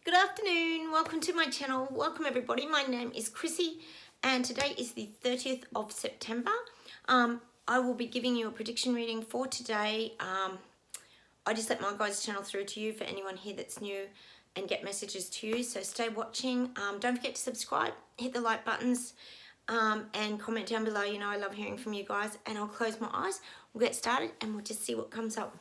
Good afternoon, welcome to my channel. Welcome everybody, my name is Chrissy and today is the 30th of September. I will be giving you a prediction reading for today. I just let my guys channel through to you for anyone here that's new and get messages to you, so stay watching. Don't forget to subscribe, hit the like buttons and comment down below. You know I love hearing from you guys, and I'll close my eyes, we'll get started and we'll just see what comes up.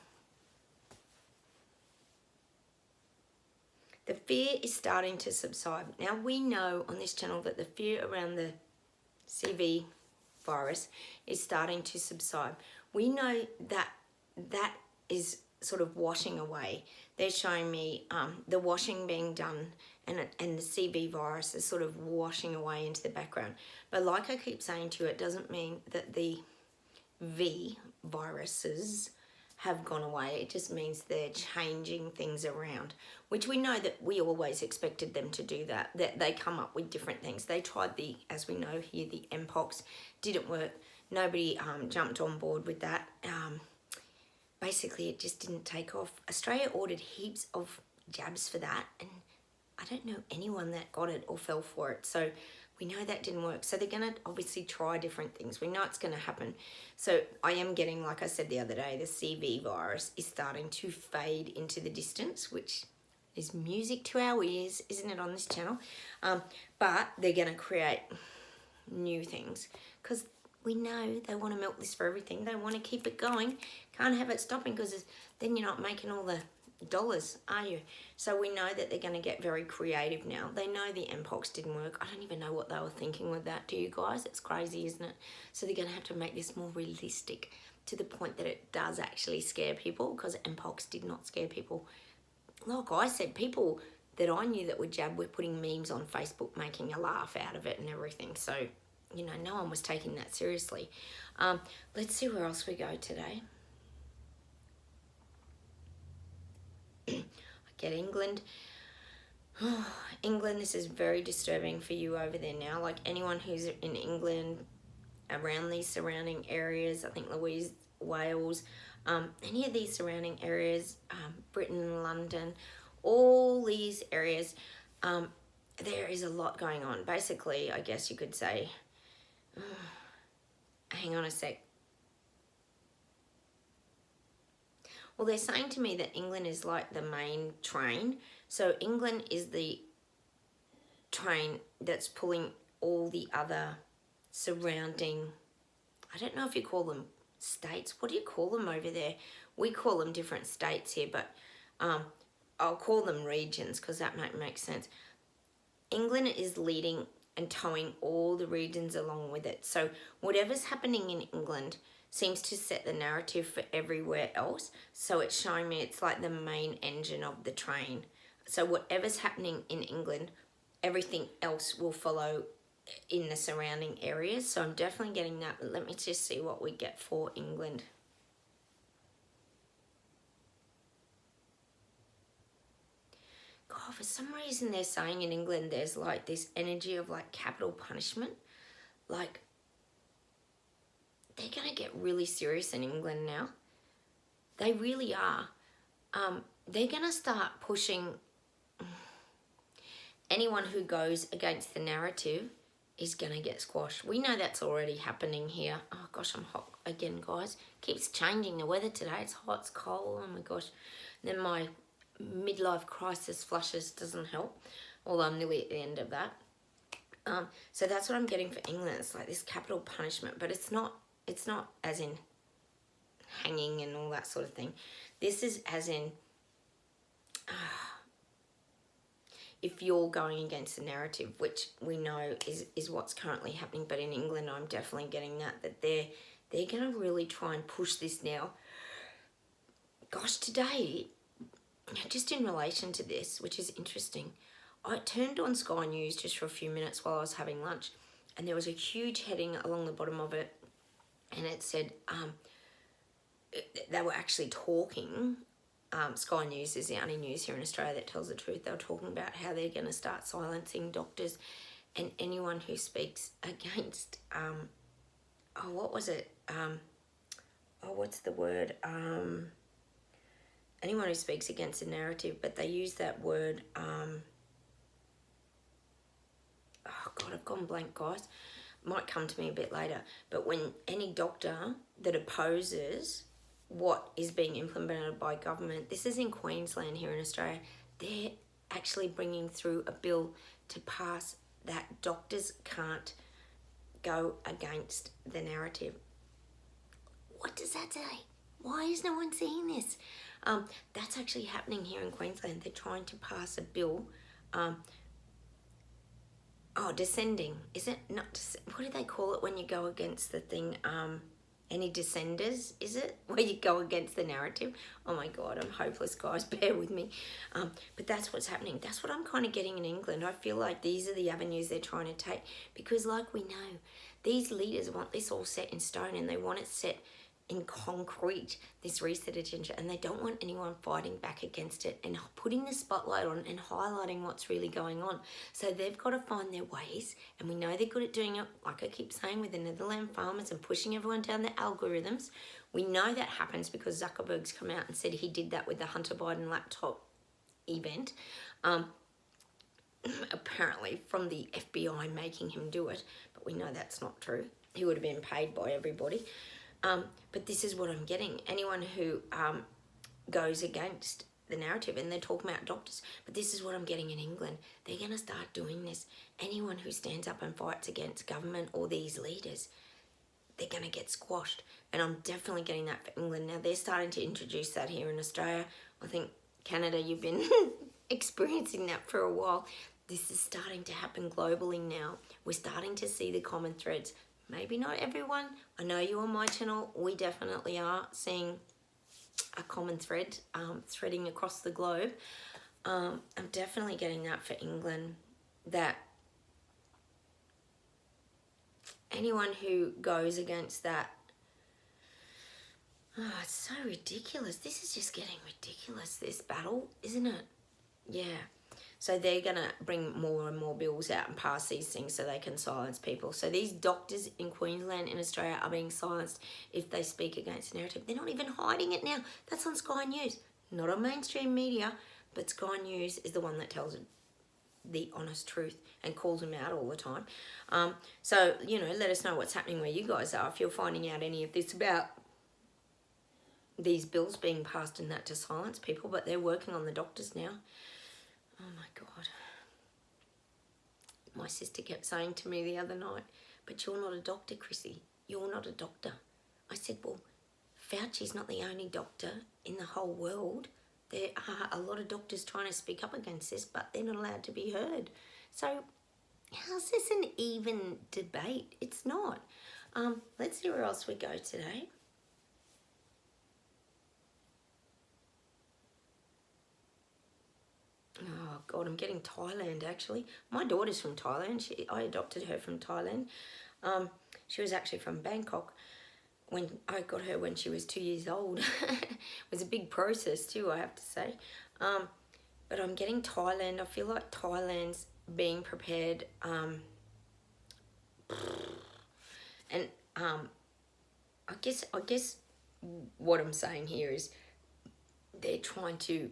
The fear is starting to subside. Now we know on this channel that the fear around the CV virus is starting to subside. We know that that is sort of washing away. They're showing me the washing being done and the CV virus is sort of washing away into the background. But like I keep saying to you, it doesn't mean that the V viruses have gone away. It just means they're changing things around, which we know that we always expected them to do that they come up with different things. They tried the, as we know here, the Mpox, didn't work. Nobody jumped on board with that. Basically it just didn't take off. Australia ordered heaps of jabs for that and I don't know anyone that got it or fell for it, so we know that didn't work. So they're going to obviously try different things. We know it's going to happen. So I am getting, like I said the other day, the CV virus is starting to fade into the distance, which is music to our ears, isn't it, on this channel? But they're going to create new things because we know they want to milk this for everything. They want to keep it going. Can't have it stopping because then you're not making all the dollars, are you? So we know that they're going to get very creative now. They know the Mpox didn't work. I don't even know what they were thinking with that. Do you guys? It's crazy, isn't it? So they're going to have to make this more realistic to the point that it does actually scare people, because Mpox did not scare people. Like I said, people that I knew that were jabbed were putting memes on Facebook making a laugh out of it and everything. So, you know, no one was taking that seriously. Let's see where else we go today. Get England. Oh, England, this is very disturbing for you over there now. Like anyone who's in England, around these surrounding areas, I think Louise, Wales, any of these surrounding areas, Britain, London, all these areas, there is a lot going on. Basically, I guess you could say, hang on a sec. Well, they're saying to me that England is like the main train. So England is the train that's pulling all the other surrounding, I don't know if you call them states. What do you call them over there? We call them different states here, but I'll call them regions because that might make sense. England is leading and towing all the regions along with it. So whatever's happening in England seems to set the narrative for everywhere else. So it's showing me it's like the main engine of the train. So whatever's happening in England, everything else will follow in the surrounding areas. So I'm definitely getting that. But let me just see what we get for England. God, for some reason they're saying in England there's like this energy of like capital punishment. Like they're going to get really serious in England now. They really are. They're going to start pushing. Anyone who goes against the narrative is going to get squashed. We know that's already happening here. Oh gosh, I'm hot again, guys. Keeps changing the weather today. It's hot, it's cold. Oh my gosh. And then my midlife crisis flushes doesn't help. Although I'm nearly at the end of that. So that's what I'm getting for England. It's like this capital punishment, but it's not as in hanging and all that sort of thing. This is as in if you're going against the narrative, which we know is what's currently happening. But in England, I'm definitely getting that they're going to really try and push this now. Gosh, today, just in relation to this, which is interesting, I turned on Sky News just for a few minutes while I was having lunch, and there was a huge heading along the bottom of it, and it said they were actually talking. Sky News is the only news here in Australia that tells the truth. They were talking about how they're going to start silencing doctors and anyone who speaks against, what was it? What's the word? Anyone who speaks against the narrative, but they use that word, God, I've gone blank, guys. Might come to me a bit later. But when any doctor that opposes what is being implemented by government, this is in Queensland here in Australia, they're actually bringing through a bill to pass that doctors can't go against the narrative. What does that say? Why is no one seeing this? That's actually happening here in Queensland. They're trying to pass a bill. Descending. Is it not? What do they call it when you go against the thing? Any descenders, is it? Where you go against the narrative? Oh my God, I'm hopeless, guys. Bear with me. But that's what's happening. That's what I'm kind of getting in England. I feel like these are the avenues they're trying to take. Because like we know, these leaders want this all set in stone and they want it set in concrete, this reset agenda, and they don't want anyone fighting back against it and putting the spotlight on and highlighting what's really going on. So they've got to find their ways, and we know they're good at doing it, like I keep saying, with the Netherland farmers and pushing everyone down the algorithms. We know that happens because Zuckerberg's come out and said he did that with the Hunter Biden laptop event. Apparently from the FBI making him do it, but we know that's not true. He would have been paid by everybody. But this is what I'm getting. Anyone who goes against the narrative, and they're talking about doctors, but this is what I'm getting in England. They're going to start doing this. Anyone who stands up and fights against government or these leaders, they're going to get squashed. And I'm definitely getting that for England. Now, they're starting to introduce that here in Australia. I think Canada, you've been experiencing that for a while. This is starting to happen globally now. We're starting to see the common threads. Maybe not everyone. I know you on my channel, we definitely are seeing a common thread threading across the globe. I'm definitely getting that for England, that anyone who goes against that, it's so ridiculous. This is just getting ridiculous, this battle, isn't it? Yeah. So they're going to bring more and more bills out and pass these things so they can silence people. So these doctors in Queensland, in Australia, are being silenced if they speak against the narrative. They're not even hiding it now. That's on Sky News. Not on mainstream media, but Sky News is the one that tells the honest truth and calls them out all the time. So, let us know what's happening where you guys are. If you're finding out any of this about these bills being passed and that to silence people, but they're working on the doctors now. Oh my God. My sister kept saying to me the other night, but you're not a doctor, Chrissy. You're not a doctor. I said, well, Fauci's not the only doctor in the whole world. There are a lot of doctors trying to speak up against this, but they're not allowed to be heard. So how's this an even debate? It's not. Let's see where else we go today. Oh God, I'm getting Thailand actually. My daughter's from Thailand. I adopted her from Thailand. She was actually from Bangkok when I got her when she was 2 years old. It was a big process too, I have to say. But I'm getting Thailand. I feel like Thailand's being prepared. And I guess what I'm saying here is they're trying to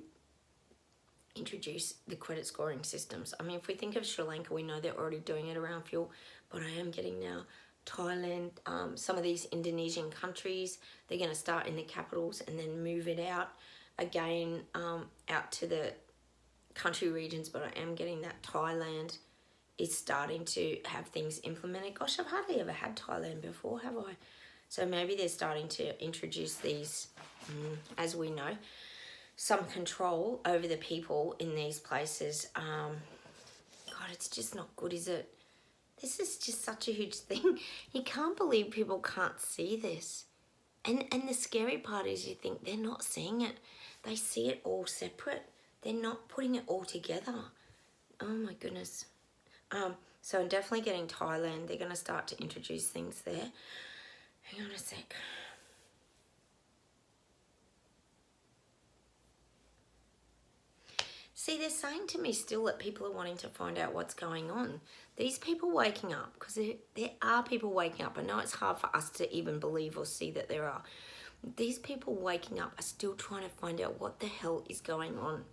introduce the credit scoring systems. I mean, if we think of Sri Lanka, we know they're already doing it around fuel, but I am getting now Thailand, some of these Indonesian countries, they're going to start in the capitals and then move it out again out to the country regions, but I am getting that Thailand is starting to have things implemented. Gosh, I've hardly ever had Thailand before, have I? So maybe they're starting to introduce these, as we know, some control over the people in these places. God, it's just not good, is it? This is just such a huge thing. You can't believe people can't see this. And the scary part is you think they're not seeing it. They see it all separate. They're not putting it all together. Oh my goodness. So I'm definitely getting Thailand. They're going to start to introduce things there. Hang on a sec. See, they're saying to me still that people are wanting to find out what's going on. These people waking up, because there are people waking up. I know it's hard for us to even believe or see that there are. These people waking up are still trying to find out what the hell is going on.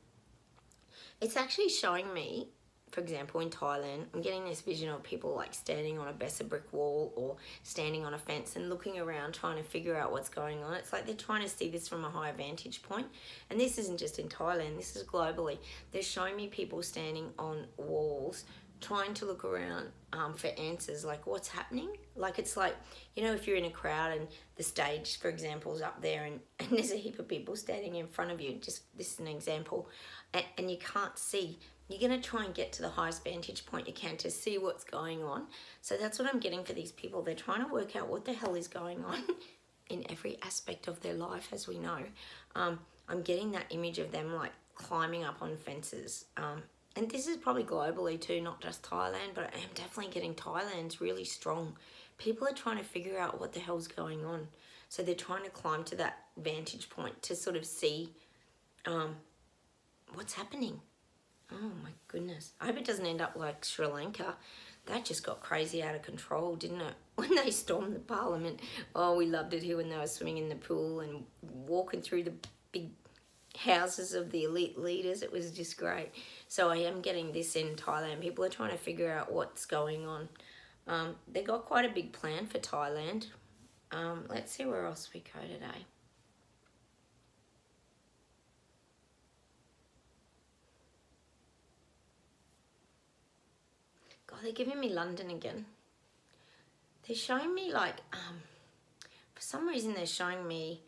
It's actually showing me for example, in Thailand, I'm getting this vision of people like standing on a Besser brick wall or standing on a fence and looking around trying to figure out what's going on. It's like they're trying to see this from a higher vantage point. And this isn't just in Thailand, this is globally. They're showing me people standing on walls trying to look around for answers, like what's happening. Like it's like, you know, if you're in a crowd and the stage, for example, is up there and there's a heap of people standing in front of you, just this is an example, and you can't see. You're going to try and get to the highest vantage point you can to see what's going on. So that's what I'm getting for these people. They're trying to work out what the hell is going on in every aspect of their life, as we know. I'm getting that image of them like climbing up on fences. And this is probably globally too, not just Thailand, but I am definitely getting Thailand's really strong. People are trying to figure out what the hell's going on. So they're trying to climb to that vantage point to sort of see what's happening. Oh my goodness. I hope it doesn't end up like Sri Lanka. That just got crazy out of control, didn't it? When they stormed the parliament. Oh, we loved it here when they were swimming in the pool and walking through the big houses of the elite leaders. It was just great. So I am getting this in Thailand. People are trying to figure out what's going on. They got quite a big plan for Thailand. Let's see where else we go today. God, they're giving me London again. They're showing me like, for some reason they're showing me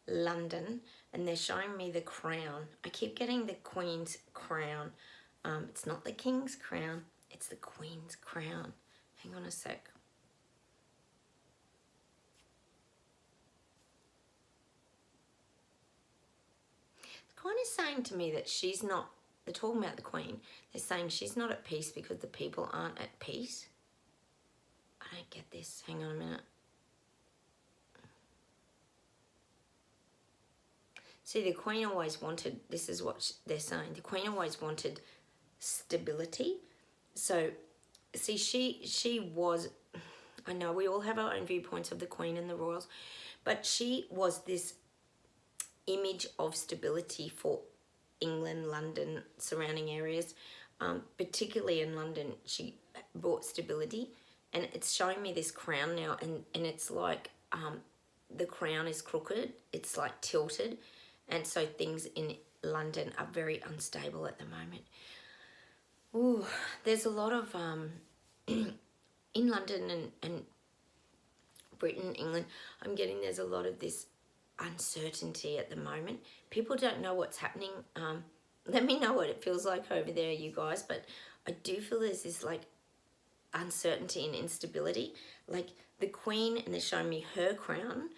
London and they're showing me the crown. I keep getting the Queen's crown. It's not the King's crown, it's the Queen's crown. Hang on a sec. It's kind of saying to me that she's not, they're talking about the Queen, they're saying she's not at peace because the people aren't at peace. I don't get this. Hang on a minute. See, the Queen always wanted, this is what they're saying, the Queen always wanted stability. So, see, she was, I know we all have our own viewpoints of the Queen and the royals, but she was this image of stability for England, London, surrounding areas. Particularly in London, she brought stability. And it's showing me this crown now, and it's like the crown is crooked. It's like tilted. And so things in London are very unstable at the moment. Ooh, there's a lot of, in London and Britain, England, I'm getting there's a lot of this uncertainty at the moment. People don't know what's happening. Let me know what it feels like over there, you guys. But I do feel there's this like uncertainty and instability. Like the Queen, and they're showing me her crown,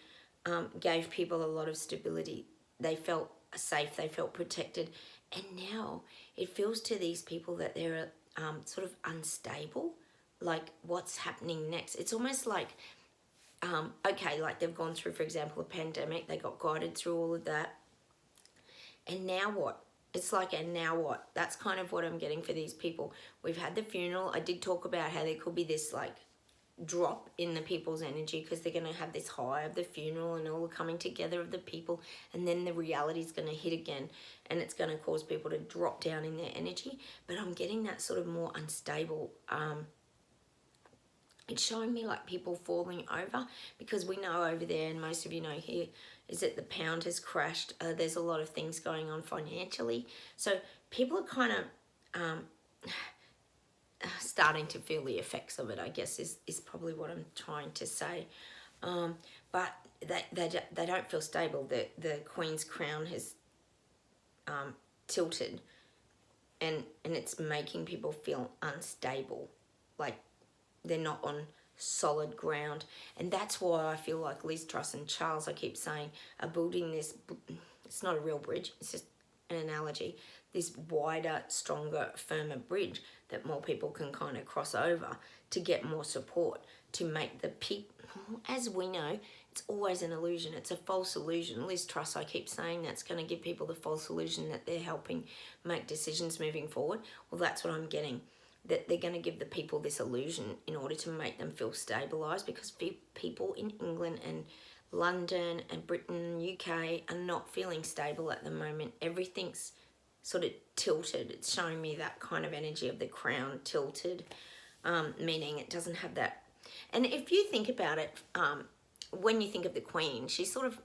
gave people a lot of stability. They felt safe, they felt protected. And now it feels to these people that they're sort of unstable. Like what's happening next? It's almost like, okay, like they've gone through, for example, a pandemic. They got guided through all of that. And now what? It's like, and now what? That's kind of what I'm getting for these people. We've had the funeral. I did talk about how there could be this like drop in the people's energy because they're going to have this high of the funeral and all the coming together of the people, and then the reality is going to hit again, and it's going to cause people to drop down in their energy. But I'm getting that sort of more unstable. It's showing me like people falling over, because we know over there, and most of you know here, is that the pound has crashed. There's a lot of things going on financially. So people are kind of starting to feel the effects of it, I guess, is probably what I'm trying to say. But they don't feel stable. The Queen's crown has tilted, and it's making people feel unstable. Like they're not on solid ground. And that's why I feel like Liz Truss and Charles, I keep saying, are building this, it's not a real bridge, it's just an analogy, this wider, stronger, firmer bridge that more people can kind of cross over to get more support, to make the people, as we know, it's always an illusion. It's a false illusion. Liz Truss, I keep saying, that's going to give people the false illusion that they're helping make decisions moving forward. Well, that's what I'm getting. That they're going to give the people this illusion in order to make them feel stabilised, because people in England and London and Britain, UK are not feeling stable at the moment. Everything's sort of tilted. It's showing me that kind of energy of the crown tilted, meaning it doesn't have that. And if you think about it, when you think of the Queen, she's sort of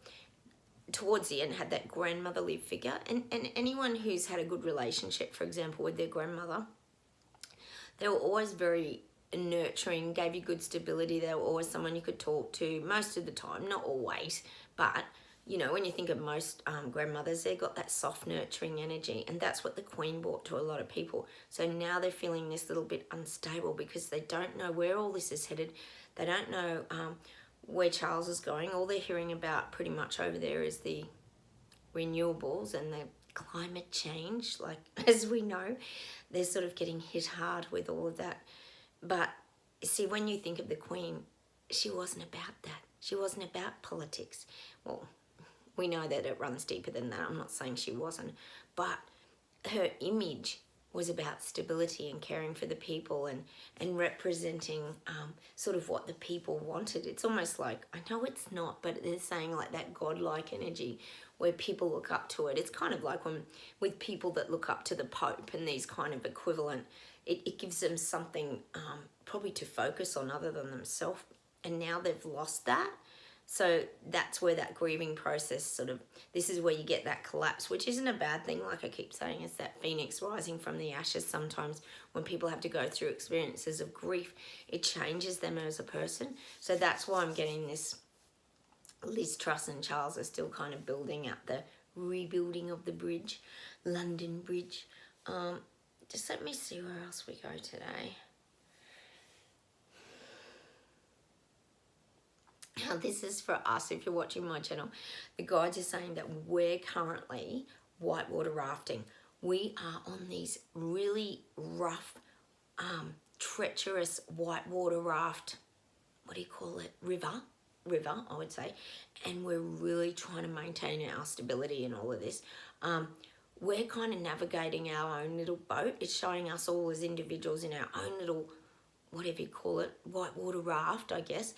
towards the end had that grandmotherly figure, and anyone who's had a good relationship, for example, with their grandmother, they were always very nurturing, gave you good stability. They were always someone you could talk to most of the time, not always, but you know, when you think of most grandmothers, they got that soft nurturing energy, and that's what the Queen brought to a lot of people. So now they're feeling this little bit unstable because they don't know where all this is headed. They don't know where Charles is going. All they're hearing about pretty much over there is the renewables and the climate change. Like, as we know, they're sort of getting hit hard with all of that. But see, when you think of the Queen, she wasn't about that. She wasn't about politics. Well, we know that it runs deeper than that. I'm not saying she wasn't. But her image was about stability and caring for the people and representing sort of what the people wanted. It's almost like, I know it's not, but they're saying like that godlike energy where people look up to it. It's kind of like when with people that look up to the Pope and these kind of equivalent, it gives them something probably to focus on other than themselves. And now they've lost that. So that's where that grieving process sort of, this is where you get that collapse, which isn't a bad thing. Like I keep saying, it's that phoenix rising from the ashes. Sometimes when people have to go through experiences of grief, it changes them as a person. So that's why I'm getting this. Liz Truss and Charles are still kind of building up the rebuilding of the bridge, London Bridge. Just let me see where else we go today. Now, this is for us, if you're watching my channel. The guides are saying that we're currently whitewater rafting. We are on these really rough, treacherous whitewater raft, what do you call it, river, I would say. And we're really trying to maintain our stability in all of this. We're kind of navigating our own little boat. It's showing us all as individuals in our own little, whatever you call it, whitewater raft, I guess,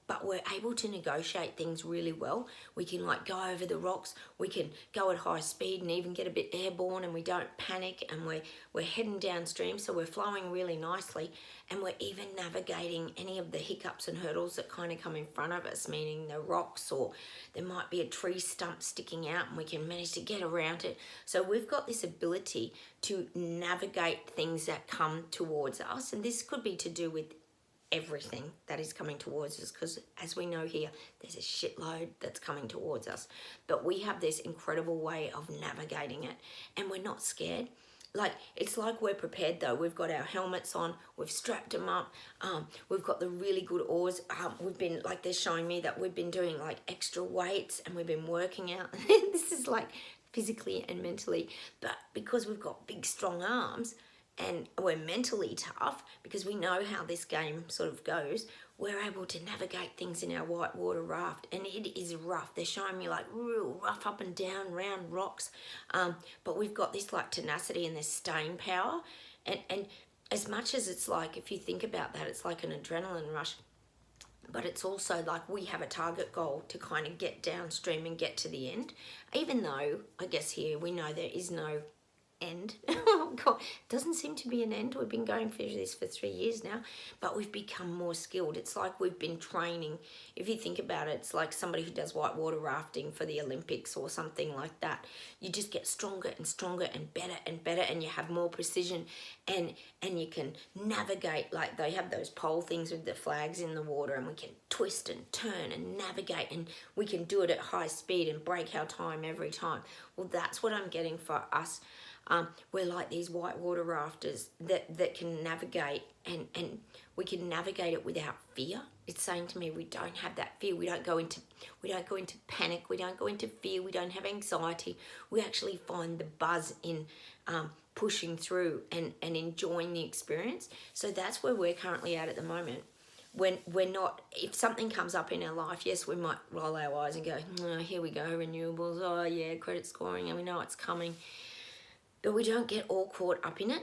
but we're able to negotiate things really well. We can like go over the rocks, we can go at high speed and even get a bit airborne, and we don't panic, and we're heading downstream, so we're flowing really nicely, and we're even navigating any of the hiccups and hurdles that kind of come in front of us, meaning the rocks, or there might be a tree stump sticking out and we can manage to get around it. So we've got this ability to navigate things that come towards us, and this could be to do with everything that is coming towards us, because as we know here, there's a shitload that's coming towards us, but we have this incredible way of navigating it, and we're not scared. Like, it's like we're prepared though. We've got our helmets on, we've strapped them up, we've got the really good oars. We've been, like, they're showing me that we've been doing like extra weights and we've been working out. This is like physically and mentally, but because we've got big strong arms and we're mentally tough, because we know how this game sort of goes, we're able to navigate things in our whitewater raft, and it is rough. They're showing me like real rough up and down round rocks, but we've got this like tenacity and this staying power, and as much as it's like, if you think about that, it's like an adrenaline rush, but it's also like we have a target goal to kind of get downstream and get to the end, even though I guess here we know there is no end. Oh God, doesn't seem to be an end. We've been going through this for 3 years now, but we've become more skilled. It's like we've been training. If you think about it, it's like somebody who does whitewater rafting for the Olympics or something like that. You just get stronger and stronger and better, and you have more precision, and you can navigate. Like, they have those pole things with the flags in the water, and we can twist and turn and navigate, and we can do it at high speed and break our time every time. Well, that's what I'm getting for us. We're like these whitewater rafters that can navigate, and we can navigate it without fear. It's saying to me, we don't have that fear. We don't go into panic. We don't go into fear. We don't have anxiety. We actually find the buzz in pushing through and enjoying the experience. So that's where we're currently at the moment. When we're not, if something comes up in our life, yes, we might roll our eyes and go, oh, here we go, renewables. Oh yeah, credit scoring, and we know it's coming. But we don't get all caught up in it.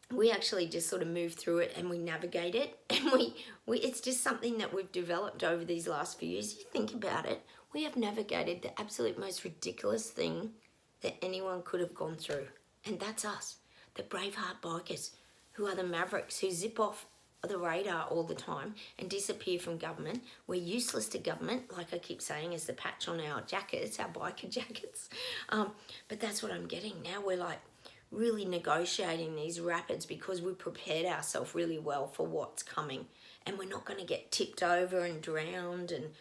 We actually just sort of move through it, and we navigate it, and we it's just something that we've developed over these last few years. You think about it, we have navigated the absolute most ridiculous thing that anyone could have gone through. And that's us, the Braveheart bikers, who are the mavericks who zip off the radar all the time and disappear from government. We're useless to government, like I keep saying, as the patch on our jackets, our biker jackets. But that's what I'm getting. Now we're like really negotiating these rapids because we prepared ourselves really well for what's coming. And we're not going to get tipped over and drowned, and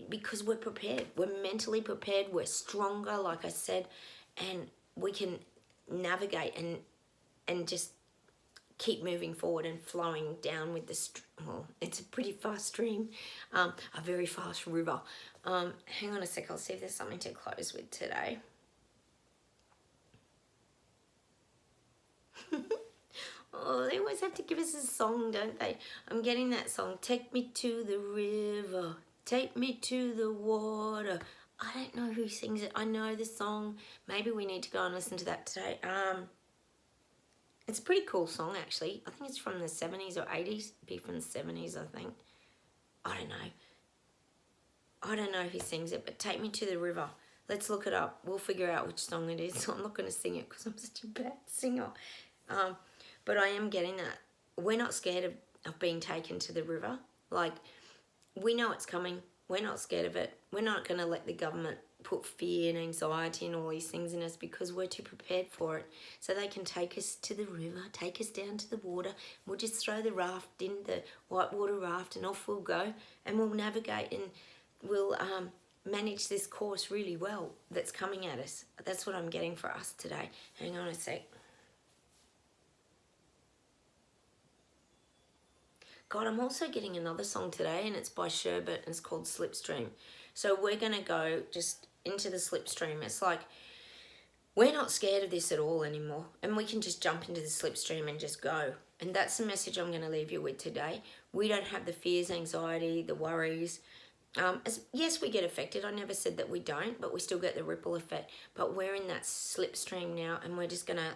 because we're prepared. We're mentally prepared. We're stronger, like I said, and we can navigate and just keep moving forward and flowing down with the well, it's a pretty fast stream, a very fast river. Hang on a sec, I'll see if there's something to close with today. Oh, they always have to give us a song, don't they? I'm getting that song, take me to the river, take me to the water. I don't know who sings it. I know the song. Maybe we need to go and listen to that today. It's a pretty cool song, actually. I think it's from the 70s or 80s. It'd be from the 70s, I think. I don't know. I don't know who sings it, but take me to the river. Let's look it up. We'll figure out which song it is. I'm not going to sing it because I'm such a bad singer. But I am getting that. We're not scared of being taken to the river. Like, we know it's coming. We're not scared of it. We're not going to let the government put fear and anxiety and all these things in us because we're too prepared for it. So they can take us to the river, take us down to the water. We'll just throw the raft in, the whitewater raft, and off we'll go. And we'll navigate and we'll manage this course really well that's coming at us. That's what I'm getting for us today. Hang on a sec. God, I'm also getting another song today, and it's by Sherbet, and it's called Slipstream. So we're going to go just into the slipstream. It's like, we're not scared of this at all anymore, and we can just jump into the slipstream and just go. And that's the message I'm going to leave you with today. We don't have the fears, anxiety, the worries. Yes, we get affected. I never said that we don't, but we still get the ripple effect. But we're in that slipstream now, and we're just going to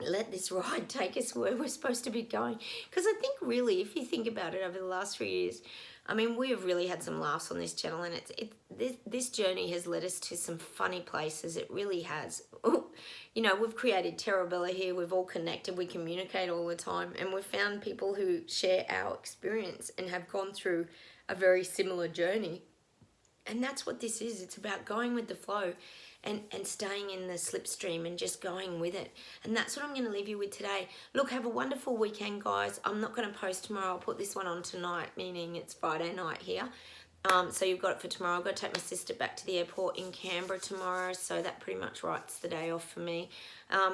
let this ride take us where we're supposed to be going. Because I think really, if you think about it over the last 3 years, I mean, we have really had some laughs on this channel, and this journey has led us to some funny places. It really has. You know, we've created Terrabella here. We've all connected. We communicate all the time, and we've found people who share our experience and have gone through a very similar journey. And that's what this is. It's about going with the flow and staying in the slipstream and just going with it. And that's what I'm going to leave you with today. Look, have a wonderful weekend, guys. I'm not going to post tomorrow. I'll put this one on tonight, meaning it's Friday night here. So you've got it for tomorrow. I've got to take my sister back to the airport in Canberra tomorrow, so that pretty much writes the day off for me.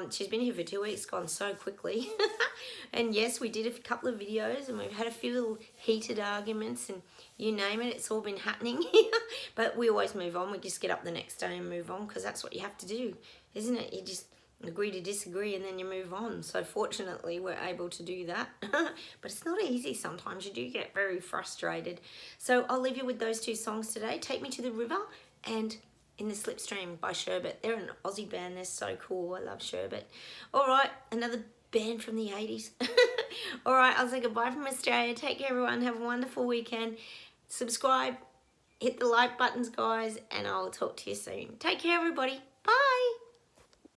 She's been here for 2 weeks, gone so quickly. And yes, we did a couple of videos, and we've had a few little heated arguments, and you name it, it's all been happening. But we always move on. We just get up the next day and move on, because that's what you have to do, isn't it? You just agree to disagree and then you move on. So fortunately we're able to do that. But it's not easy sometimes. You do get very frustrated. So I'll leave you with those two songs today. Take Me to the River and In the Slipstream by Sherbet. They're an Aussie band. They're so cool. I love Sherbet. All right, another band from the 80s. All right, I'll say goodbye from Australia. Take care, everyone. Have a wonderful weekend. Subscribe, hit the like buttons, guys, and I'll talk to you soon. Take care, everybody. Bye.